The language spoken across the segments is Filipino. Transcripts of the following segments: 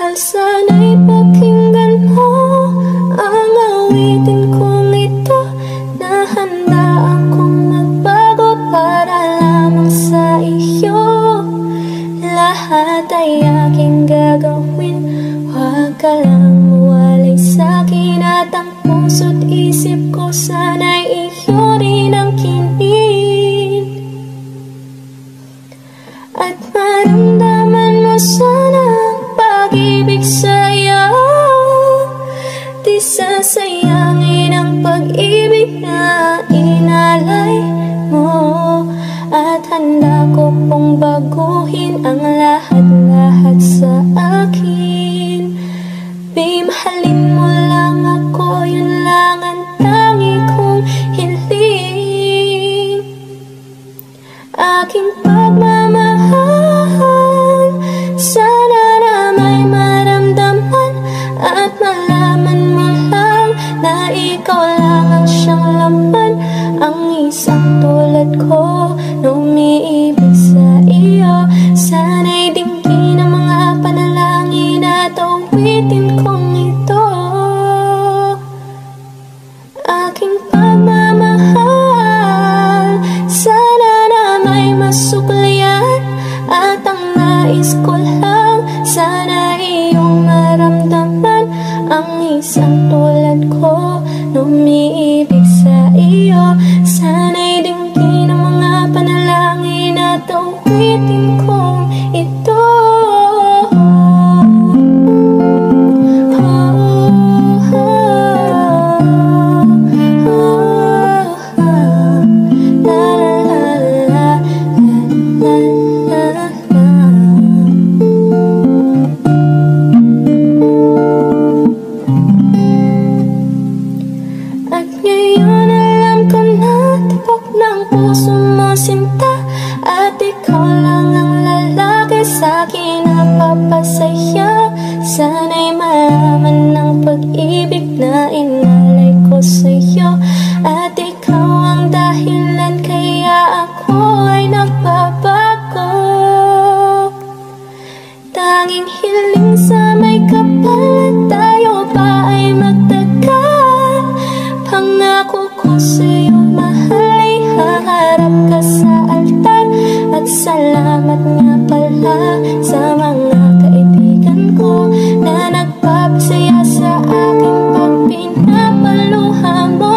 Sana'y pakinggan mo ang awitin kong ito, na handa akong magbago para lamang sa iyo. Lahat ay aking gagawin, huwag ka lang mawalay sa'kin. At ang puso't isip ko sana'y iyo rin ang kinin. At maramdaman mo sana ang pag-ibig sa'yo. Di sasayangin ang pag-ibig na inalay mo. At handa ko pong baguhin ang lahat-lahat sa akin. Babe, mahalin mo lang ako, yun lang ang tangi kong hiling. Aking pagmamahal, sana na may maramdaman at malaman mo lang na ikaw lang ang siyang laman. Ang isang tulad ko na umiibig sa iyo. Sana'y dinggin ang mga panalangin at awitin kong ito. Aking pagmamahal, sana na may masuklayan. At ang nais ko lang, sana iyong maramdaman. Ang isang tulad ko na umiibig sa iyo. Sana'y dinggin ang mga panalangin at awitin kong ito. At ngayon alam ko na tibok ng puso mo sinta. At ikaw lang ang lalaki sa'kin na papasaya. Sana'y malaman ng pag-ibig na inalay ko sa'yo. At ikaw ang dahilan kaya ako ay nagbabago. Tanging hiling sa may kapal, tayo pa ay magtagal. Pangako ko sa'yo, mahal, ay haharap ka sa altar. At salamat nga pala sa mga kaibigan ko na nagpapasaya sa aking pagpinapaluha mo.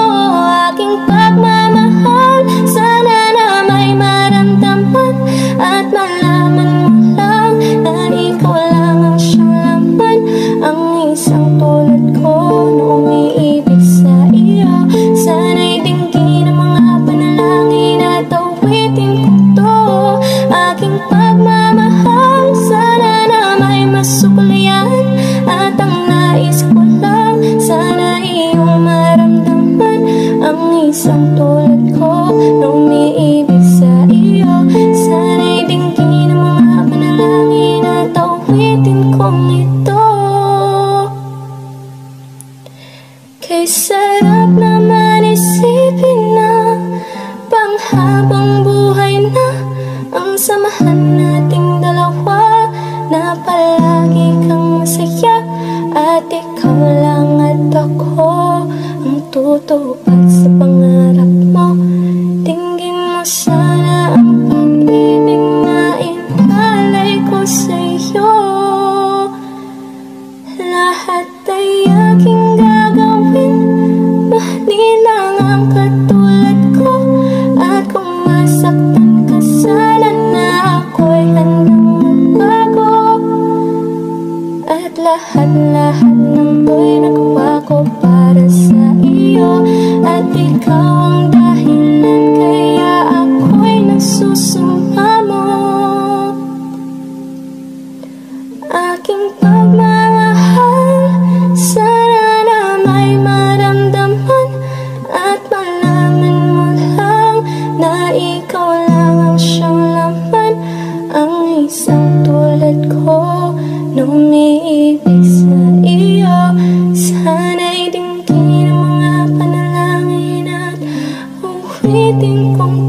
Aking pagmamahal, sana na may maramdaman at malaman mo lang na ikaw lang ang siyang laman. Ang isang tulad ko na umiibig sa iyo. Sana'y dinggin ang mga panalangin at awitin ko to. Aking pagmamahal, sana na may masuklayan. At ang nais ko lang, sana iyong maramdaman. Ang isang tulad ko na umiibig sa iyo. Sana'y dinggin ang mga panalangin at awitin kong ito. Kay sarap naman isipin na panghabang buhay na ang samahan nating dalawa, na palagi kang masaya. At ikaw lang at ako ang tutupad sa pangarap mo. Dinggin mo sana ang pag-ibig na inalay ko sa'yo. Lahat ay aking gagawin, mahalin lang ang katulad ko. At kung masaktan ka sana na ako'y handang magbago. At lahat-lahat ng to'y nagawa ko para sa iyo. At ikaw ang dahilan kaya ako'y nagsusumamo. Aking pagmamahal, sana na may maramdaman at malaman mo lang na ikaw lang ang siyang laman. Ang isang tulad ko na umiibig sa iyo. Sana'y dinggin ang mga panalangin at awitin kong